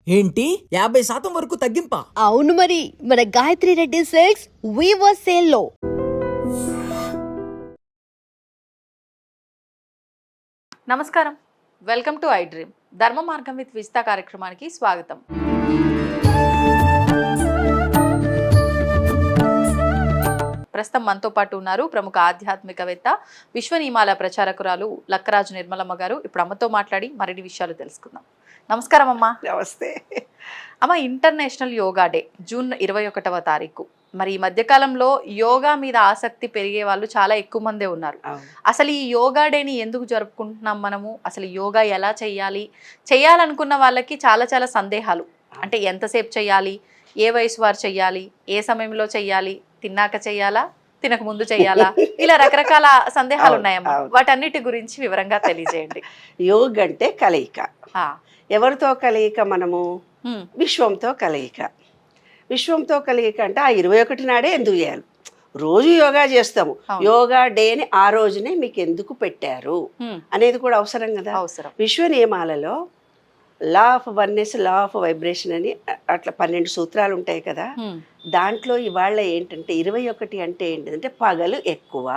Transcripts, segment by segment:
ఏంటి 50% వరకు తగ్గింపా? అవును మరి, మన Gayatri Reddy silks weaver sale లో. నమస్కారం, వెల్కమ్ టు ఐ డ్రీమ్. ధర్మ మార్గం విత్ విజిత కార్యక్రమానికి స్వాగతం. ప్రస్తుతం మనతో పాటు ఉన్నారు ప్రముఖ ఆధ్యాత్మికవేత్త, విశ్వనియమాల ప్రచారకురాలు లక్కరాజు నిర్మలమ్మ గారు. ఇప్పుడు అమ్మతో మాట్లాడి మరిన్ని విషయాలు తెలుసుకుందాం. నమస్కారం అమ్మా. నమస్తే అమ్మ, ఇంటర్నేషనల్ యోగా డే జూన్ 21వ తారీఖు. మరి ఈ మధ్యకాలంలో యోగా మీద ఆసక్తి పెరిగే వాళ్ళు చాలా ఎక్కువ మందే ఉన్నారు. అసలు ఈ యోగా డేని ఎందుకు జరుపుకుంటున్నాం మనము? అసలు యోగా ఎలా చేయాలి? చేయాలనుకున్న వాళ్ళకి చాలా చాలా సందేహాలు. అంటే ఎంతసేపు చేయాలి, ఏ వయసు వారు చెయ్యాలి, ఏ సమయంలో చెయ్యాలి, తిన్నాక చెయ్యాలా, తినక ముందు చెయ్యాలా, ఇలా రకరకాల సందేహాలు ఉన్నాయమ్మా. వాటన్నిటి గురించి వివరంగా తెలియజేయండి. యోగ అంటే కలయిక. ఎవరితో కలయిక? మనము విశ్వంతో కలయిక. విశ్వంతో కలయిక అంటే ఆ 21 నాడే ఎందుకు చేయాలి? రోజు యోగా చేస్తాము, యోగా డేని ఆ రోజునే మీకు ఎందుకు పెట్టారు అనేది కూడా అవసరం కదా. విశ్వ నియమాలలో law of oneness, law of vibration అని అట్లా 12 సూత్రాలు ఉంటాయి కదా. దాంట్లో ఇవాళ ఏంటంటే 21 అంటే ఏంటంటే పగలు ఎక్కువ.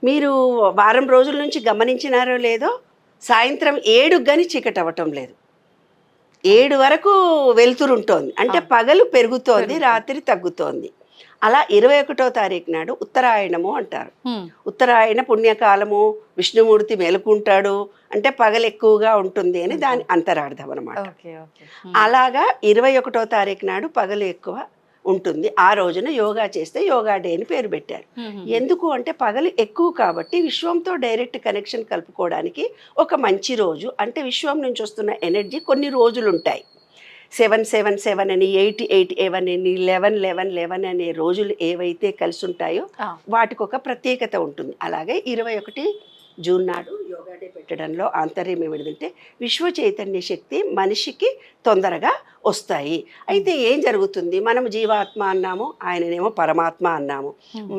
మీరు వారం రోజుల నుంచి గమనించినారో లేదో, సాయంత్రం 7 కానీ చీకటి అవ్వటం లేదు. 7 వరకు వెలుతురుంటోంది, అంటే పగలు పెరుగుతోంది, రాత్రి తగ్గుతోంది. అలా 21వ తారీఖు నాడు ఉత్తరాయణము అంటారు. ఉత్తరాయణ పుణ్యకాలము, విష్ణుమూర్తి మేలుకుంటాడు అంటే పగలు ఎక్కువగా ఉంటుంది అని దాని అంతరార్థం అనమాట. అలాగా 21వ తారీఖు నాడు పగలు ఎక్కువ ఉంటుంది. ఆ రోజున యోగా చేస్తే యోగా డే అని పేరు పెట్టారు. ఎందుకు అంటే పగలు ఎక్కువ కాబట్టి విశ్వంతో డైరెక్ట్ కనెక్షన్ కలుపుకోవడానికి ఒక మంచి రోజు. అంటే విశ్వం నుంచి వస్తున్న ఎనర్జీ కొన్ని రోజులు ఉంటాయి. 777 అని, 88 అని, 11 అనే రోజులు ఏవైతే కలిసి ఉంటాయో వాటికి ఒక ప్రత్యేకత ఉంటుంది. అలాగే 21 జూన్ నాడు యోగా డే పెట్టడంలో ఆంతర్యం ఏమిటంటే విశ్వ చైతన్య శక్తి మనిషికి తొందరగా వస్తాయి. అయితే ఏం జరుగుతుంది? మనం జీవాత్మ అన్నాము, ఆయననేమో పరమాత్మ అన్నాము.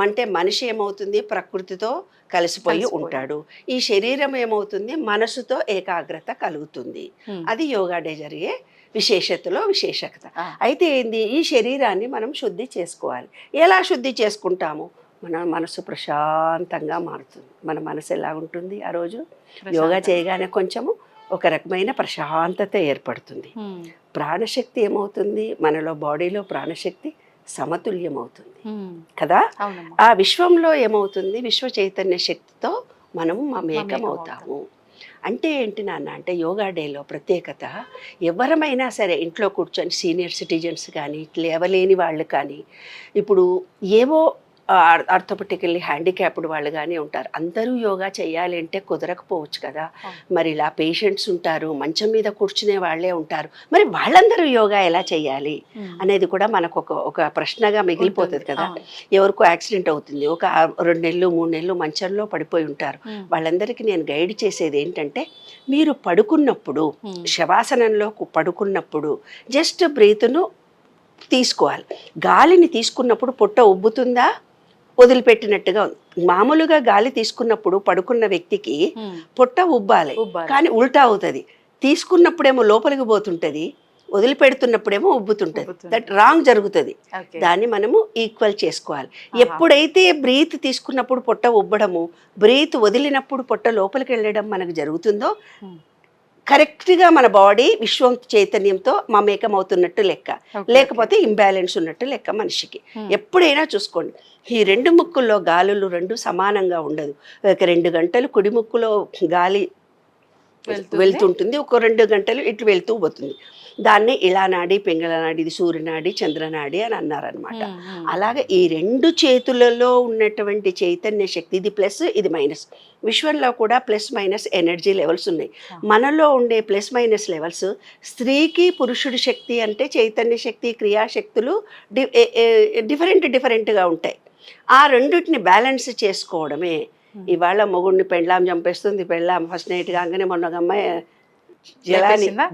అంటే మనిషి ఏమవుతుంది? ప్రకృతితో కలిసిపోయి ఉంటాడు. ఈ శరీరం ఏమవుతుంది? మనసుతో ఏకాగ్రత కలుగుతుంది. అది యోగా డే జరిగే విశేషతలో విశేషత. అయితే ఏంది? ఈ శరీరాన్ని మనం శుద్ధి చేసుకోవాలి. ఎలా శుద్ధి చేసుకుంటాము? మన మనసు ప్రశాంతంగా మారుతుంది. మన మనసు ఎలా ఉంటుంది ఆ రోజు? యోగా చేయగానే కొంచెము ఒక రకమైన ప్రశాంతత ఏర్పడుతుంది. ప్రాణశక్తి ఏమవుతుంది? మనలో బాడీలో ప్రాణశక్తి సమతుల్యం అవుతుంది కదా. ఆ విశ్వంలో ఏమవుతుంది? విశ్వ చైతన్య శక్తితో మనము మమేకం అవుతాము. అంటే ఏంటి నాన్న అంటే యోగా డేలో ప్రత్యేకత, ఎవరమైనా సరే ఇంట్లో కూర్చొని సీనియర్ సిటిజన్స్ కానీ, లేవలేని వాళ్ళు కానీ, ఇప్పుడు ఏవో ఆర్థోపెటికల్లీ హ్యాండిక్యాప్డ్ వాళ్ళు కానీ ఉంటారు. అందరూ యోగా చేయాలి అంటే కుదరకపోవచ్చు కదా. మరి ఇలా పేషెంట్స్ ఉంటారు, మంచం మీద కూర్చునే వాళ్ళే ఉంటారు. మరి వాళ్ళందరూ యోగా ఎలా చేయాలి అనేది కూడా మనకు ఒక ప్రశ్నగా మిగిలిపోతుంది కదా. ఎవరికో యాక్సిడెంట్ అవుతుంది, ఒక 2 నెలలు 3 నెలలు మంచంలో పడిపోయి ఉంటారు. వాళ్ళందరికీ నేను గైడ్ చేసేది ఏంటంటే, మీరు పడుకున్నప్పుడు, శవాసనంలో పడుకున్నప్పుడు జస్ట్ బ్రీత్ను తీసుకోవాలి. గాలిని తీసుకున్నప్పుడు పొట్ట ఉబ్బుతుందా, వదిలిపెట్టినట్టుగా ఉంది. మామూలుగా గాలి తీసుకున్నప్పుడు పడుకున్న వ్యక్తికి పొట్ట ఉబ్బాలి, కానీ ఉల్టా అవుతుంది. తీసుకున్నప్పుడేమో లోపలికి పోతుంటది, వదిలిపెడుతున్నప్పుడేమో ఉబ్బుతుంటది. దట్ రాంగ్ జరుగుతుంది. దాన్ని మనము ఈక్వల్ చేసుకోవాలి. ఎప్పుడైతే బ్రీత్ తీసుకున్నప్పుడు పొట్ట ఉబ్బడము, బ్రీత్ వదిలినప్పుడు పొట్ట లోపలికి వెళ్ళడం మనకు జరుగుతుందో, కరెక్ట్గా మన బాడీ విశ్వం చైతన్యంతో మమేకం అవుతున్నట్టు లెక్క. లేకపోతే ఇంబ్యాలెన్స్ ఉన్నట్టు లెక్క మనిషికి. ఎప్పుడైనా చూసుకోండి, ఈ 2 ముక్కుల్లో గాలులు 2 సమానంగా ఉండదు. ఒక 2 గంటలు కుడి ముక్కులో గాలి వెళ్తుంటుంది, ఒక 2 గంటలు ఇటు వెళ్తూ పోతుంది. దాన్ని ఇళానాడి, పింగళనాడి, ఇది సూర్యనాడి, చంద్రనాడి అని అన్నారనమాట. అలాగే ఈ 2 చేతులలో ఉన్నటువంటి చైతన్య శక్తి, ఇది ప్లస్ ఇది మైనస్. విశ్వంలో కూడా ప్లస్ మైనస్ ఎనర్జీ లెవెల్స్ ఉన్నాయి. మనలో ఉండే ప్లస్ మైనస్ లెవెల్స్, స్త్రీకి పురుషుడి శక్తి అంటే చైతన్య శక్తి, క్రియాశక్తులు డిఫరెంట్గా ఉంటాయి. ఆ రెండింటిని బ్యాలెన్స్ చేసుకోవడమే. ఇవాళ మొగుడిని పెండ్లాం చంపేస్తుంది, పెండ్లాం ఫస్ట్ నైట్ కాగానే మొన్న అమ్మాయి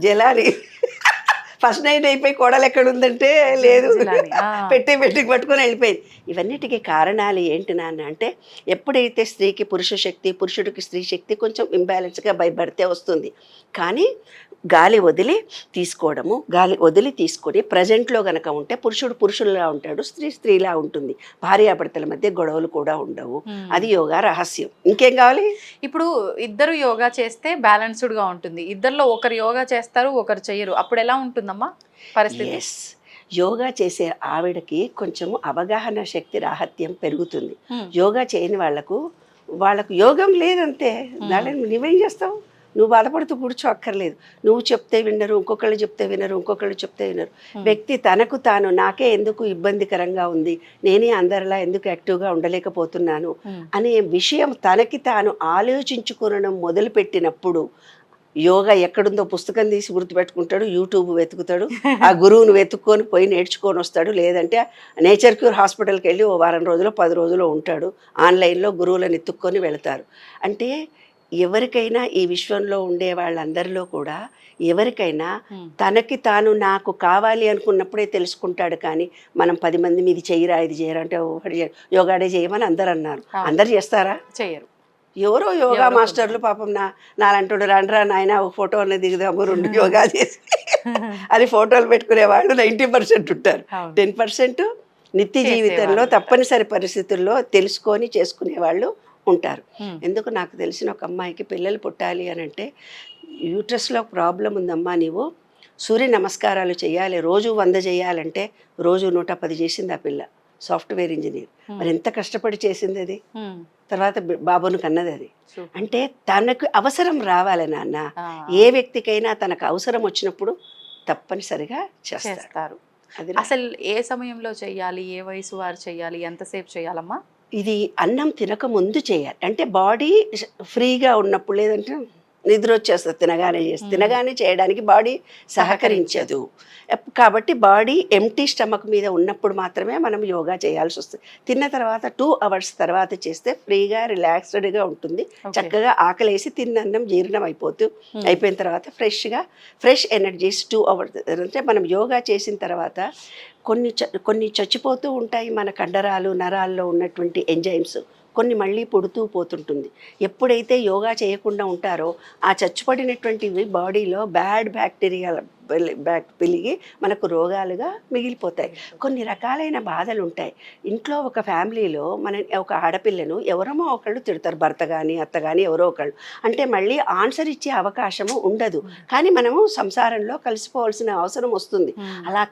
జలాని ఫస్ట్ నైట్ అయిపోయి కోడలు ఎక్కడ ఉందంటే లేదు, పెట్టి పట్టుకొని వెళ్ళిపోయింది. ఇవన్నిటికీ కారణాలు ఏంటి నాన్న అంటే, ఎప్పుడైతే స్త్రీకి పురుష శక్తి, పురుషుడికి స్త్రీ శక్తి కొంచెం ఇంబ్యాలెన్స్గా భయపడితే వస్తుంది. కానీ గాలి వదిలి తీసుకోవడము, గాలి వదిలి తీసుకొని ప్రజెంట్లో గనక ఉంటే పురుషుడు పురుషుల్లా ఉంటాడు, స్త్రీ స్త్రీలా ఉంటుంది, భార్యాభర్తల మధ్య గొడవలు కూడా ఉండవు. అది యోగా రహస్యం. ఇంకేం కావాలి? ఇప్పుడు ఇద్దరు యోగా చేస్తే బ్యాలెన్స్డ్ గా ఉంటుంది, ఇద్దరిలో ఒకరు యోగా చేస్తారు ఒకరు చెయ్యరు, అప్పుడు ఎలా ఉంటుందమ్మా పరిస్థితి? ఎస్, యోగా చేసే ఆవిడకి కొంచెము అవగాహన శక్తి రాహత్యం పెరుగుతుంది. యోగా చేయని వాళ్ళకు యోగం లేదంతే. దాని నువ్వేం చేస్తావు? నువ్వు బాధపడుతూ కూర్చో అక్కర్లేదు. నువ్వు చెప్తే వినరు, ఇంకొకళ్ళు చెప్తే వినరు, ఇంకొకళ్ళు చెప్తే వినరు. వ్యక్తి తనకు తాను నాకే ఎందుకు ఇబ్బందికరంగా ఉంది, నేనే అందరిలా ఎందుకు యాక్టివ్గా ఉండలేకపోతున్నాను అనే విషయం తనకి తాను ఆలోచించుకోవడం మొదలుపెట్టినప్పుడు యోగా ఎక్కడుందో పుస్తకం తీసి గుర్తుపెట్టుకుంటాడు, యూట్యూబ్ వెతుకుతాడు, ఆ గురువును వెతుక్కొని పోయి నేర్చుకొని వస్తాడు. లేదంటే నేచర్ క్యూర్ హాస్పిటల్కి వెళ్ళి ఓ వారం రోజులు 10 రోజులు ఉంటాడు. ఆన్లైన్లో గురువులను ఎత్తుక్కొని వెళతారు. అంటే ఎవరికైనా ఈ విశ్వంలో ఉండే వాళ్ళందరిలో కూడా ఎవరికైనా తనకి తాను నాకు కావాలి అనుకున్నప్పుడే తెలుసుకుంటాడు. కానీ మనం 10 మంది మీది చెయ్యరా ఇది చేయరా అంటే యోగా డే చేయమని అందరు అన్నారు. అందరు చేస్తారా? చేయరు. ఎవరో యోగా మాస్టర్లు పాపం నాలంటాడు రండ్రా నాయన ఒక ఫోటో అనేది దిగుదాము 2 యోగా చేసి అది ఫోటోలు పెట్టుకునే వాళ్ళు 90% ఉంటారు. 10% నిత్య జీవితంలో తప్పనిసరి పరిస్థితుల్లో తెలుసుకొని చేసుకునే వాళ్ళు ఉంటారు. ఎందుకు నాకు తెలిసిన ఒక అమ్మాయికి పిల్లలు పుట్టాలి అని అంటే యూట్రస్లో ప్రాబ్లం ఉందమ్మా, నీవు సూర్య నమస్కారాలు చేయాలి, రోజు 100 చేయాలంటే రోజు 110 చేసింది ఆ పిల్ల. Software engineer. మరి ఎంత కష్టపడి చేసింది అది. తర్వాత బాబును కన్నది అది. అంటే తనకు అవసరం రావాలి నాన్న. ఏ వ్యక్తికైనా తనకు అవసరం వచ్చినప్పుడు తప్పనిసరిగా చేస్తారు. అసలు ఏ సమయంలో చెయ్యాలి, ఏ వయసు వారు చెయ్యాలి, ఎంతసేపు చేయాలమ్మా? ఇది అన్నం తినక ముందు చేయాలి. అంటే బాడీ ఫ్రీగా ఉన్నప్పుడు, లేదంటే నిద్ర వచ్చేస్తుంది తినగానే చేయడానికి బాడీ సహకరించదు. కాబట్టి బాడీ ఎంటీ స్టమక్ మీద ఉన్నప్పుడు మాత్రమే మనం యోగా చేయాల్సి వస్తుంది. తిన్న తర్వాత 2 hours తర్వాత చేస్తే ఫ్రీగా రిలాక్స్డ్గా ఉంటుంది. చక్కగా ఆకలేసి తిన్నన్నం జీర్ణం అయిపోయిన తర్వాత ఫ్రెష్ ఎనర్జీస్ 2 hours. అంటే మనం యోగా చేసిన తర్వాత కొన్ని చచ్చిపోతూ ఉంటాయి మన కండరాలు నరాల్లో ఉన్నటువంటి ఎంజైమ్స్, కొన్ని మళ్ళీ పుడుతూ పోతుంటుంది. ఎప్పుడైతే యోగా చేయకుండా ఉంటారో ఆ చచ్చిపడినటువంటివి బాడీలో బ్యాడ్ బ్యాక్టీరియా పెరిగి మనకు రోగాలుగా మిగిలిపోతాయి. కొన్ని రకాలైన బాధలు ఉంటాయి. ఇంట్లో ఒక ఫ్యామిలీలో ఒక ఆడపిల్లను ఎవరమో ఒకళ్ళు తిడతారు, భర్త కానీ అత్త కానీ ఎవరో ఒకళ్ళు. అంటే మళ్ళీ ఆన్సర్ ఇచ్చే అవకాశము ఉండదు. కానీ మనము సంసారంలో కలిసిపోవాల్సిన అవసరం వస్తుంది. అలా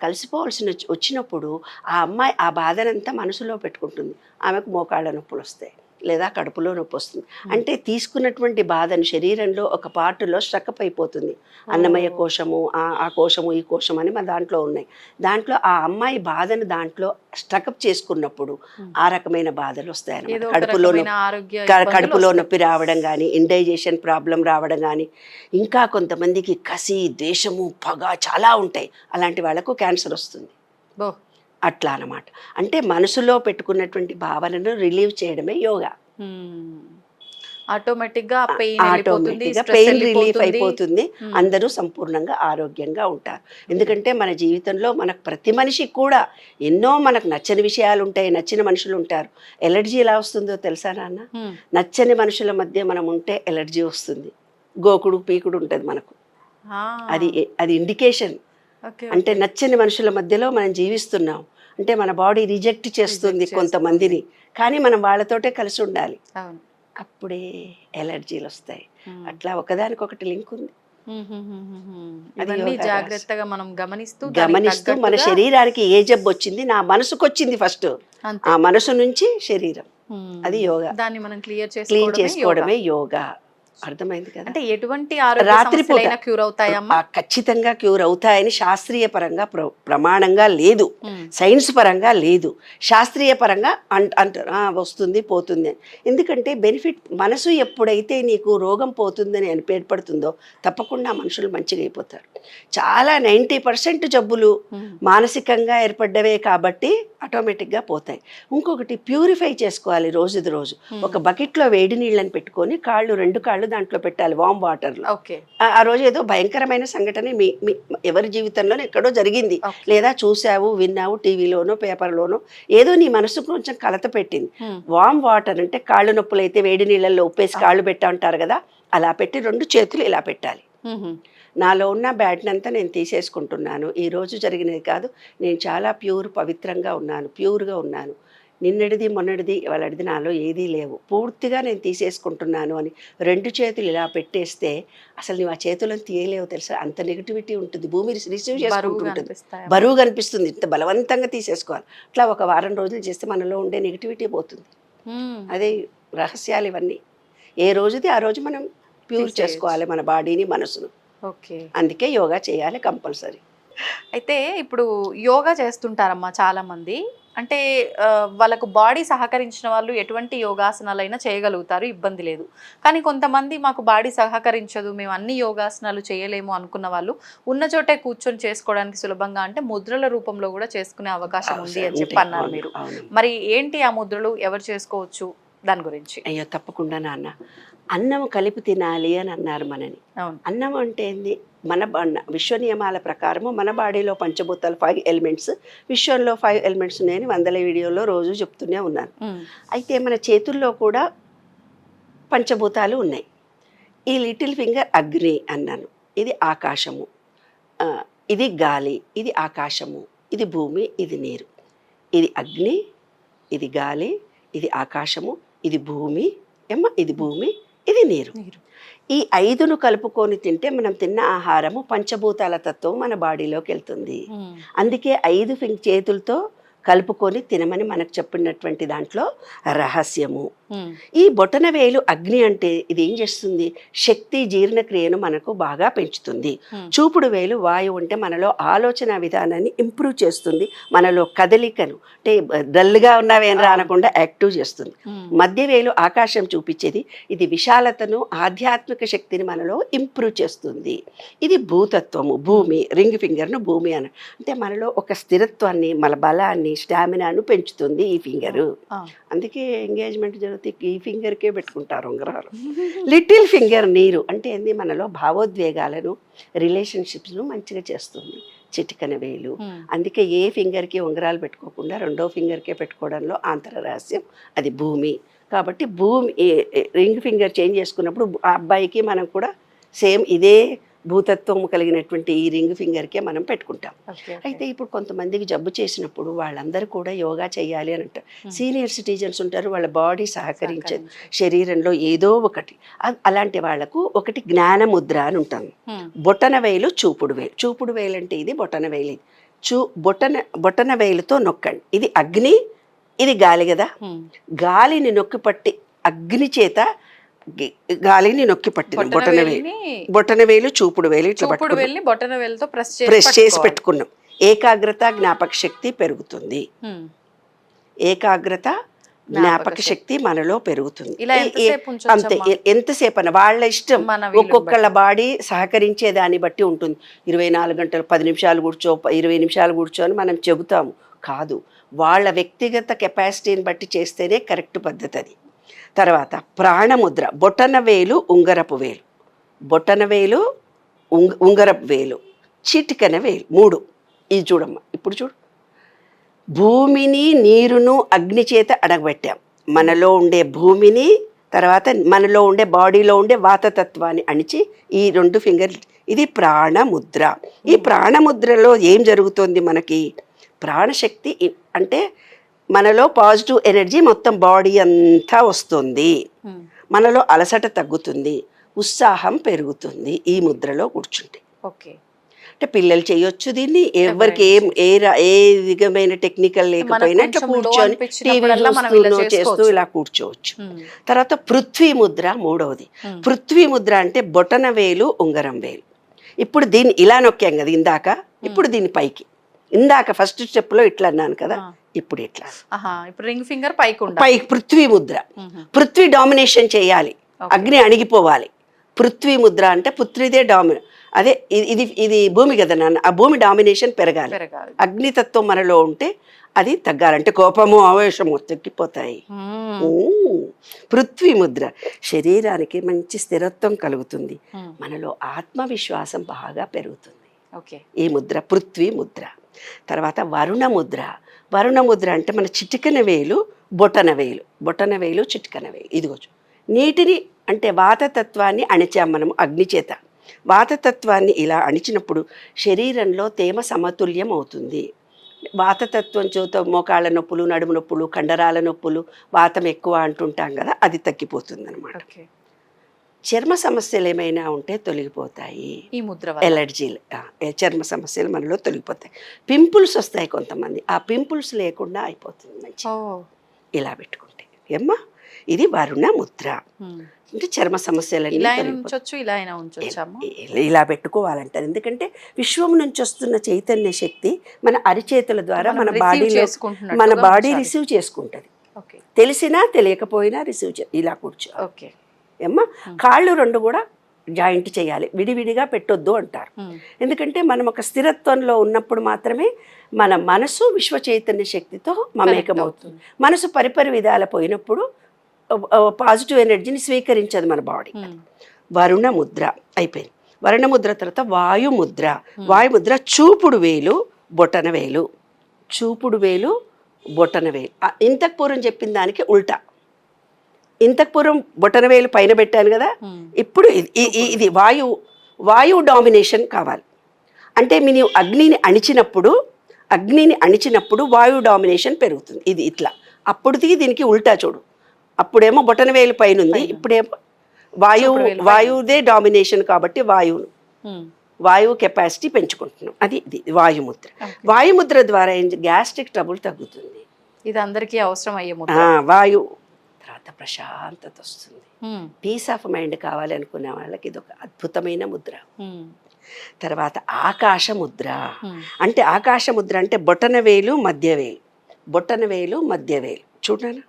వచ్చినప్పుడు ఆ అమ్మాయి ఆ బాధనంతా మనసులో పెట్టుకుంటుంది. ఆమెకు మోకాళ్ళ నొప్పులు వస్తాయి, లేదా కడుపులో నొప్పి వస్తుంది. అంటే తీసుకున్నటువంటి బాధను శరీరంలో ఒక పార్టులో స్ట్రక్అప్ అయిపోతుంది. అన్నమయ కోశము, ఆ కోశము ఈ కోశం అని మన దాంట్లో ఉన్నాయి. దాంట్లో ఆ అమ్మాయి బాధను దాంట్లో స్ట్రక్అప్ చేసుకున్నప్పుడు ఆ రకమైన బాధలు వస్తాయన్నమాట. కడుపులో నొప్పి రావడం కానీ, ఇండైజెషన్ ప్రాబ్లం రావడం కానీ, ఇంకా కొంతమందికి కసి, ద్వేషము, పగ చాలా ఉంటాయి. అలాంటి వాళ్ళకు క్యాన్సర్ వస్తుంది. అట్లా అన్నమాట. అంటే మనసులో పెట్టుకున్నటువంటి భావనను రిలీవ్ చేయడమే యోగా. ఆటోమేటిక్గా పెయిన్ రిలీఫ్ అయిపోతుంది. అందరూ సంపూర్ణంగా ఆరోగ్యంగా ఉంటారు. ఎందుకంటే మన జీవితంలో మనకు ప్రతి మనిషికి కూడా ఎన్నో మనకు నచ్చని విషయాలు ఉంటాయి, నచ్చిన మనుషులు ఉంటారు. ఎలర్జీ ఎలా వస్తుందో తెలుసా నాన్న? నచ్చని మనుషుల మధ్య మనం ఉంటే ఎలర్జీ వస్తుంది. గోకుడు పీకుడు ఉంటుంది మనకు. అది ఇండికేషన్. అంటే నచ్చని మనుషుల మధ్యలో మనం జీవిస్తున్నాం అంటే మన బాడీ రిజెక్ట్ చేస్తుంది కొంతమందిని, కానీ మనం వాళ్ళతోటే కలిసి ఉండాలి. అప్పుడే ఎలర్జీలు వస్తాయి. అట్లా ఒకదానికొకటి లింక్ ఉంది. జాగ్రత్తగా మనం గమనిస్తూ మన శరీరానికి ఏ జబ్బు వచ్చింది, నా మనసుకు వచ్చింది ఫస్ట్, ఆ మనసు నుంచి శరీరం, అది యోగా. దాన్ని మనం క్లియర్ చేసుకోవడమే యోగా. అర్థమైంది కదా? అంటే ఎటువంటి రాత్రిపూట క్యూర్ అవుతాయమ్మా? ఖచ్చితంగా క్యూర్ అవుతాయని శాస్త్రీయ పరంగా ప్రమాణంగా లేదు, సైన్స్ పరంగా లేదు. శాస్త్రీయ పరంగా అంటారు వస్తుంది పోతుంది అని. ఎందుకంటే బెనిఫిట్ మనసు ఎప్పుడైతే నీకు రోగం పోతుందని ఏర్పడుతుందో తప్పకుండా మనుషులు మంచిగా అయిపోతారు. చాలా 90% జబ్బులు మానసికంగా ఏర్పడ్డవే కాబట్టి ఆటోమేటిక్గా పోతాయి. ఇంకొకటి ప్యూరిఫై చేసుకోవాలి రోజుది రోజు. ఒక బకెట్లో వేడి నీళ్ళని పెట్టుకొని రెండు కాళ్ళు దాంట్లో పెట్టాలి, వామ్ వాటర్లో. ఆ రోజు ఏదో భయంకరమైన సంఘటన ఎవరి జీవితంలోనో ఎక్కడో జరిగింది, లేదా చూసావు విన్నావు టీవీలోనో పేపర్లోనో, ఏదో నీ మనసుకు కొంచెం కలత పెట్టింది. వామ్ వాటర్ అంటే కాళ్ళు నొప్పులు అయితే వేడి నీళ్ళల్లో ఉప్పేసి కాళ్ళు పెట్టా ఉంటారు కదా, అలా పెట్టి 2 చేతులు ఇలా పెట్టాలి. నాలో ఉన్న బ్యాడ్నంతా నేను తీసేసుకుంటున్నాను. ఈరోజు జరిగినది కాదు, నేను చాలా ప్యూర్ పవిత్రంగా ఉన్నాను, ప్యూర్గా ఉన్నాను. నిన్నటిది మొన్నటిది వాళ్ళడిది నాలో ఏదీ లేవు, పూర్తిగా నేను తీసేసుకుంటున్నాను అని 2 చేతులు ఇలా పెట్టేస్తే అసలు నువ్వు ఆ చేతులను తీయలేవు తెలుసా, అంత నెగిటివిటీ ఉంటుంది. భూమి రిసీవ్ చేసుకుంటుంటుంది, బరువు కనిపిస్తుంది. ఇంత బలవంతంగా తీసేసుకోవాలి. అట్లా ఒక వారం రోజులు చేస్తే మనలో ఉండే నెగిటివిటీ పోతుంది. అదే రహస్యాలు ఇవన్నీ. ఏ రోజుది ఆ రోజు మనం ప్యూర్ చేసుకోవాలి మన బాడీని, మనసును. ఓకే, అందుకే యోగా చేయాలి కంపల్సరీ. అయితే ఇప్పుడు యోగా చేస్తుంటారమ్మా చాలా మంది. అంటే వాళ్ళకు బాడీ సహకరించిన వాళ్ళు ఎటువంటి యోగాసనాలైనా చేయగలుగుతారు, ఇబ్బంది లేదు. కానీ కొంతమంది మాకు బాడీ సహకరించదు, మేము అన్ని యోగాసనాలు చేయలేము అనుకున్న వాళ్ళు ఉన్న చోటే కూర్చొని చేసుకోవడానికి సులభంగా అంటే ముద్రల రూపంలో కూడా చేసుకునే అవకాశం ఉంది అని చెప్పి అన్నారు మీరు. మరి ఏంటి ఆ ముద్రలు, ఎవరు చేసుకోవచ్చు దాని గురించి? అయ్యో తప్పకుండా నాన్న, అన్నం కలిపి తినాలి అని అన్నారు మనని. అన్నం అంటే ఏంది, మన విశ్వ నియమాల ప్రకారము మన బాడీలో పంచభూతాలు 5 ఎలిమెంట్స్, విశ్వంలో 5 ఎలిమెంట్స్ ఉన్నాయని 100 వీడియోలో రోజు చెప్తూనే ఉన్నాను. అయితే మన చేతుల్లో కూడా పంచభూతాలు ఉన్నాయి. ఈ లిటిల్ ఫింగర్ అగ్ని అన్నాను, ఇది ఆకాశము, ఇది గాలి, ఇది ఆకాశము, ఇది భూమి, ఇది నీరు. ఇది అగ్ని, ఇది గాలి, ఇది ఆకాశము, ఇది భూమి, ఇది భూమి, ఇది నీరు. ఈ 5ను కలుపుకొని తింటే మనం తిన్న ఆహారము పంచభూతాల తత్వం మన బాడీలోకి వెళ్తుంది. అందుకే 5 చేతులతో కలుపుకొని తినమని మనకు చెప్పినటువంటి దాంట్లో రహస్యము. ఈ బొటన వేలు అగ్ని అంటే ఇది ఏం చేస్తుంది, శక్తి జీర్ణక్రియను మనకు బాగా పెంచుతుంది. చూపుడు వేలు వాయువు అంటే మనలో ఆలోచన విధానాన్ని ఇంప్రూవ్ చేస్తుంది, మనలో కదలికను అంటే డల్గా ఉన్నావేనరా అనకుండా యాక్టివ్ చేస్తుంది. మధ్య వేలు ఆకాశం చూపించేది, ఇది విశాలతను ఆధ్యాత్మిక శక్తిని మనలో ఇంప్రూవ్ చేస్తుంది. ఇది భూతత్వము, భూమి. రింగ్ ఫింగర్ను భూమి అని అంటే మనలో ఒక స్థిరత్వాన్ని, మన బలాన్ని, స్టామినాను పెంచుతుంది ఈ ఫింగరు. అందుకే ఎంగేజ్మెంట్ జరిగితే ఈ ఫింగర్కే పెట్టుకుంటారు ఉంగరాలు. లిటిల్ ఫింగర్ నీరు అంటే ఏంది, మనలో భావోద్వేగాలను, రిలేషన్షిప్స్ను మంచిగా చేస్తుంది చిటికన వేలు. అందుకే ఏ ఫింగర్కి ఉంగరాలు పెట్టుకోకుండా 2వ ఫింగర్కే పెట్టుకోవడంలో ఆంతర రహస్యం, అది భూమి. కాబట్టి భూమి రింగ్ ఫింగర్ చేంజ్ చేసుకున్నప్పుడు ఆ అబ్బాయికి మనం కూడా సేమ్ ఇదే భూతత్వం కలిగినటువంటి ఈ రింగ్ ఫింగర్కే మనం పెట్టుకుంటాం. అయితే ఇప్పుడు కొంతమందికి జబ్బు చేసినప్పుడు వాళ్ళందరూ కూడా యోగా చేయాలి అని అంటారు. సీనియర్ సిటిజన్స్ ఉంటారు, వాళ్ళ బాడీ సహకరించదు, శరీరంలో ఏదో ఒకటి. అలాంటి వాళ్లకు ఒకటి జ్ఞానముద్ర అని ఉంటుంది. బొటన వేలు, చూపుడు వేలు. చూపుడు వేలు అంటే ఇది, బొటన వేలు ఇది. బొటన వేలుతో నొక్కండి. ఇది అగ్ని, ఇది గాలి కదా. గాలిని నొక్కి పట్టి అగ్ని చేత గాలిని నొక్కి పట్టిన బొటన వేలు, చూపుడు వేలు ఇట్లా ప్రెస్ చేసి పెట్టుకున్నాం. ఏకాగ్రత, జ్ఞాపక శక్తి పెరుగుతుంది. ఏకాగ్రత, జ్ఞాపక శక్తి మనలో పెరుగుతుంది. అంతే, ఎంతసేపు అన్న వాళ్ళ ఇష్టం. ఒక్కొక్కళ్ళ బాడీ సహకరించే దాన్ని బట్టి ఉంటుంది. 24 గంటలు 10 నిమిషాలు కూర్చో, 20 నిమిషాలు కూర్చో అని మనం చెబుతాము కాదు. వాళ్ళ వ్యక్తిగత కెపాసిటీని బట్టి చేస్తేనే కరెక్ట్ పద్ధతి అది. తర్వాత ప్రాణముద్ర. బొటన వేలు, ఉంగరపు వేలు. బొటన వేలు, ఉంగరపు వేలు, చిటికన వేలు, 3. ఇది చూడమ్మా, ఇప్పుడు చూడు. భూమిని, నీరును అగ్ని చేత అడగబెట్టాం. మనలో ఉండే భూమిని, తర్వాత మనలో ఉండే బాడీలో ఉండే వాతతత్వాన్ని అణిచి ఈ 2 ఫింగర్, ఇది ప్రాణముద్ర. ఈ ప్రాణముద్రలో ఏం జరుగుతుంది మనకి, ప్రాణశక్తి అంటే మనలో పాజిటివ్ ఎనర్జీ మొత్తం బాడీ అంతా వస్తుంది, మనలో అలసట తగ్గుతుంది, ఉత్సాహం పెరుగుతుంది ఈ ముద్రలో కూర్చుంటే. అంటే పిల్లలు చేయొచ్చు దీన్ని, ఎవరికి ఏ విధమైన టెక్నికల్ లేకపోయినా ఇట్లా కూర్చొని టీవీ చేస్తూ ఇలా కూర్చోవచ్చు. తర్వాత పృథ్వీ ముద్ర 3వది. పృథ్వీ ముద్ర అంటే బొటన వేలు, ఉంగరం వేలు. ఇప్పుడు దీన్ని ఇలా నొక్కాం కదా ఇందాక, ఇప్పుడు దీన్ని పైకి. ఇందాక ఫస్ట్ స్టెప్ లో ఇట్లా అన్నాను కదా, ఇప్పుడు ఇట్లా. ఇప్పుడు రింగ్ ఫింగర్ పైకి, పృథ్వీ ముద్ర. పృథ్వీ డామినేషన్ చేయాలి, అగ్ని అణిగిపోవాలి. పృథ్వీ ముద్ర అంటే పుత్రిదే డామినేట్. అదే ఇది భూమి కదా నాన్న, ఆ భూమి డామినేషన్ పెరగాలి. అగ్నితత్వం మనలో ఉంటే అది తగ్గాలంటే కోపము, ఆవేశము తగ్గిపోతాయి. పృథ్వీ ముద్ర శరీరానికి మంచి స్థిరత్వం కలుగుతుంది, మనలో ఆత్మవిశ్వాసం బాగా పెరుగుతుంది ఈ ముద్ర, పృథ్వీ ముద్ర. తర్వాత వరుణ ముద్ర. వరుణ ముద్ర అంటే మన చిటికన వేలు, బొటన వేలు, బొటన వేలు, చిటికన వేలు. ఇదిగోచ్చు నీటిని అంటే వాతతత్వాన్ని అణిచాం మనము అగ్ని చేత. వాతతత్వాన్ని ఇలా అణిచినప్పుడు శరీరంలో తేమ సమతుల్యం అవుతుంది. వాతతత్వం చేత మోకాళ్ళ నొప్పులు, నడుము నొప్పులు, కండరాల నొప్పులు, వాతం ఎక్కువ అంటుంటాం కదా, అది తగ్గిపోతుంది అనమాట. చర్మ సమస్యలు ఏమైనా ఉంటే తొలగిపోతాయి. ఈ ముద్ర ఎలర్జీలు, చర్మ సమస్యలు మనలో తొలగిపోతాయి. పింపుల్స్ వస్తాయి కొంతమంది, ఆ పింపుల్స్ లేకుండా అయిపోతుంది మంచి ఇలా పెట్టుకుంటే. ఏమ్మా, ఇది వరుణ ముద్ర. అంటే చర్మ సమస్యలన్నీ ఇలా పెట్టుకోవాలంటారు. ఎందుకంటే విశ్వం నుంచి వస్తున్న చైతన్య శక్తి మన అరిచేతుల ద్వారా మన బాడీ రిసీవ్ చేసుకుంటుంది. తెలిసినా తెలియకపోయినా రిసీవ్ ఇలా కూర్చో. ఏమ్మా, కాళ్ళు 2 కూడా జాయింట్ చేయాలి, విడివిడిగా పెట్టొద్దు అంటారు. ఎందుకంటే మనం ఒక స్థిరత్వంలో ఉన్నప్పుడు మాత్రమే మన మనసు విశ్వ చైతన్య శక్తితో మమేకమవుతుంది. మనసు పరిపరి విధాల పోయినప్పుడు పాజిటివ్ ఎనర్జీని స్వీకరించదు మన బాడీ. వరుణ ముద్ర అయిపోయింది. వరుణ ముద్ర తర్వాత వాయుముద్ర. వాయుముద్ర చూపుడు వేలు, బొటన వేలు. చూపుడు వేలు, బొటన వేలు. ఇంతకు పూర్వం చెప్పిన దానికి ఉల్టా. ఇంతకు పూర్వం బొటన వేలు పైన పెట్టాను కదా, ఇప్పుడు ఇది వాయువు డామినేషన్ కావాలి. అంటే మీరు అగ్నిని అణిచినప్పుడు వాయువు డామినేషన్ పెరుగుతుంది. ఇది ఇట్లా. అప్పుడుది దీనికి ఉల్టా చూడు. అప్పుడేమో బొటన వేలు పైన ఉంది, ఇప్పుడేమో వాయువుదే డామినేషన్ కాబట్టి వాయువు కెపాసిటీ పెంచుకుంటున్నాం. అది ఇది వాయుముద్ర. వాయుముద్ర ద్వారా గ్యాస్ట్రిక్ ట్రబుల్ తగ్గుతుంది. ఇది అందరికీ అవసరం అయ్యే వాయువు తర్వాత ప్రశాంతత వస్తుంది. పీస్ ఆఫ్ మైండ్ కావాలి అనుకునే వాళ్ళకి ఇది ఒక అద్భుతమైన ముద్ర. తర్వాత ఆకాశ ముద్ర. అంటే ఆకాశ ముద్ర అంటే బొటన వేలు, మధ్యవేలు. బొటన వేలు, మధ్యవేలు చూడనా,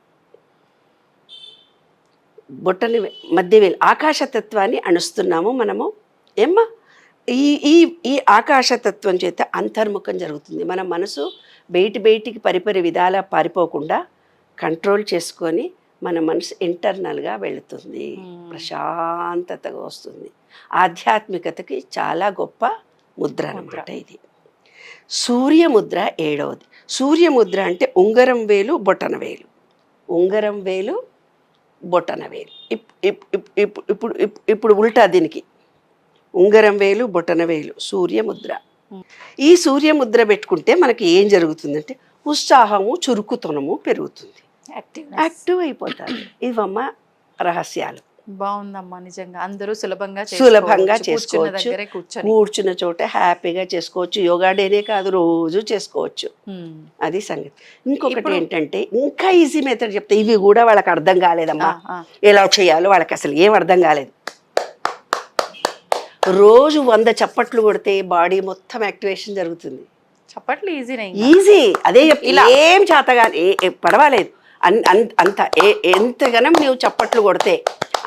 మధ్యవేలు ఆకాశతత్వాన్ని అణుస్తున్నాము మనము. ఏమ్మా, ఈ ఆకాశతత్వం చేత అంతర్ముఖం జరుగుతుంది. మన మనసు బయటికి పరిపరి విధాలా పారిపోకుండా కంట్రోల్ చేసుకొని మన మనసు ఇంటర్నల్గా వెళుతుంది, ప్రశాంతతగా వస్తుంది. ఆధ్యాత్మికతకి చాలా గొప్ప ముద్ర అన్నమాట ఇది. సూర్యముద్ర 7వది. సూర్యముద్ర అంటే ఉంగరం వేలు, బొటన వేలు. ఉంగరం వేలు, బొటన వేలు. ఇప్పుడు ఉల్టా దీనికి ఉంగరం వేలు, బొటన వేలు, సూర్యముద్ర. ఈ సూర్యముద్ర పెట్టుకుంటే మనకి ఏం జరుగుతుందంటే ఉత్సాహము, చురుకుతనము పెరుగుతుంది, యాక్టివ్ అయిపోతారు. ఇవమ్మ రహస్యాలు. బాగుందమ్మా, నిజంగా అందరూ సులభంగా చేసుకోవచ్చు. కూర్చున్న చోట హ్యాపీగా చేసుకోవచ్చు. యోగా డేనే కాదు, రోజు చేసుకోవచ్చు. అది సంగతి. ఇంకొకటి ఏంటంటే ఇంకా ఈజీ మెథడ్ చెప్తే, ఇవి కూడా వాళ్ళకి అర్థం కాలేదమ్మా, ఎలా చేయాలో వాళ్ళకి అసలు ఏం అర్థం కాలేదు. రోజు 100 చప్పట్లు కొడితే బాడీ మొత్తం యాక్టివేషన్ జరుగుతుంది. చప్పట్లు ఈజీ, అదే ఏం చేతగా పర్వాలేదు. అంత ఎంతగానం నువ్వు చప్పట్లు కొడితే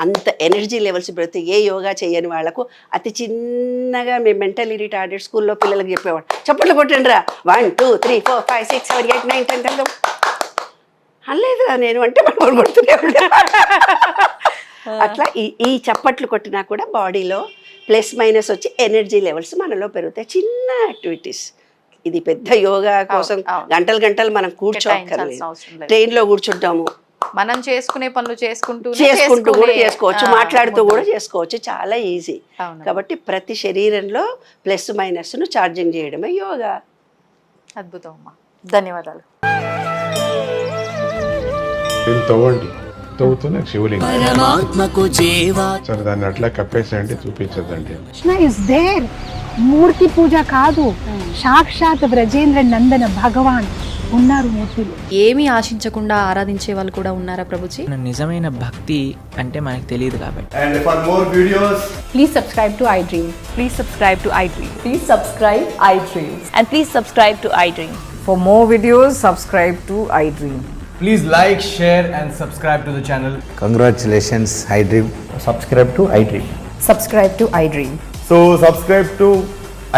అంత ఎనర్జీ లెవెల్స్ పెడితే ఏ యోగా చేయని వాళ్ళకు అతి చిన్నగా మేము మెంటల్లీ రిటార్డెడ్ స్కూల్లో పిల్లలకి చెప్పేవాడు, చప్పట్లు కొట్టండి రా, 1 2 3 4 5 6 7 8 9 10 10 అనలేదురా నేను అంటే మనం కొడుతూనే ఉంటా. అట్లా ఈ చప్పట్లు కొట్టినా కూడా బాడీలో ప్లస్ మైనస్ వచ్చి ఎనర్జీ లెవెల్స్ మనలో పెరుగుతాయి. చిన్న యాక్టివిటీస్. ఇది పెద్ద యోగా కోసం గంటలు మనం కూర్చోక్కర్లేదు. ట్రైన్లో కూర్చుంటాము, మనం చేసుకునే పనులు చేసుకుంటూ కూడా చేసుకోవచ్చు, మాట్లాడుతూ కూడా చేసుకోవచ్చు. చాలా ఈజీ. కాబట్టి ప్రతి శరీరంలో ప్లస్ మైనస్ ను ఛార్జింగ్ చేయడమే యోగా. అద్భుతం అమ్మా, ధన్యవాదాలు. తవ్వుతూనే శివలింగం సరే దాన్ని అట్లా కప్పేసేయండి, చూపించదండి. మూర్తి పూజ కాదు, సాక్షాత్ బ్రజేంద్ర నందన భగవాన్ ఉన్నారు మూర్తిలో. ఏమీ ఆశించకుండా ఆరాధించే వాళ్ళు కూడా ఉన్నారా ప్రభుజీ? నిజమైన భక్తి అంటే మనకు తెలియదు కాబట్టి. And for more videos, Please subscribe to iDream. Please subscribe to iDream. Please subscribe iDream. And please subscribe to iDream. For more videos, subscribe to iDream. please like, share and subscribe to the channel. Congratulations, iDream. Subscribe to iDream. Subscribe to iDream. So subscribe to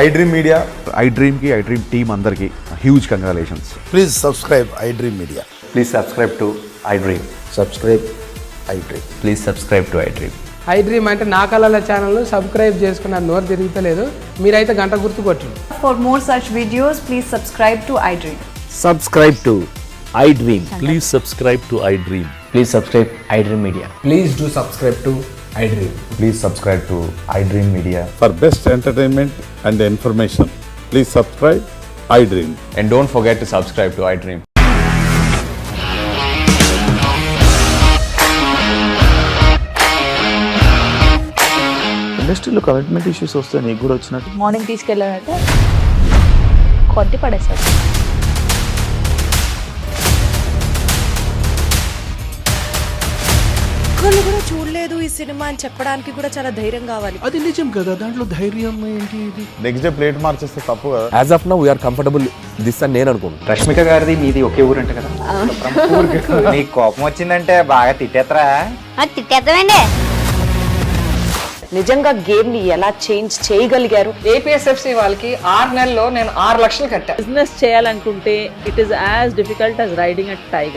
iDream Media. iDream కి iDream team అందరికి huge congratulations. Please subscribe iDream Media. Please subscribe to iDream. Subscribe iDream. Please subscribe to iDream. iDream అంటే నా కళల ఛానల్ను subscribe చేసుకున్న నోరు తిరుగుతలేదు, మీరైతే గంట గుర్తు కొట్టండి. For more such videos, please subscribe to iDream. Subscribe to iDream. Please subscribe to iDream. Please subscribe iDream Media. Please do subscribe to iDream. Please subscribe to iDream Media. For best entertainment and information, please subscribe iDream. And don't forget to subscribe to iDream. ఇండస్ట్రీలో commitment issues వస్తే నీకు కూడా వచ్చినట్టు morning తీసుకెళ్ళాడంటే కొట్టి పడేశాడు. ఒక్కళ్ళు కూడా చూడలేదు ఈ సినిమా అని చెప్పడానికి కూడా చాలా ధైర్యం కావాలి. అది నిజం కదా, దాంట్లో ధైర్యం ఏంటి ఇది? నెక్స్ట్ డే ప్లేట్ మార్చేస్తే తప్పు కదా. As of now we are comfortable this అని నేను అనుకుంటున్నాను. రష్మిక గారిది మీది ఒకే ఊరంట కదా. నీకు కోపం వచ్చిందంటే బాగా తిట్టేత్తరా? తిట్టేద్దామండి. నిజంగా గేమ్ ని ఎలా చేంజ్ చేయగలిగారు? ఏపీఎస్ఎఫ్సి వాళ్ళకి 6 నెలల్లో నేను 6 లక్షలు కట్టా. బిజినెస్ చేయాలనుకుంటే it is as difficult as riding a tiger.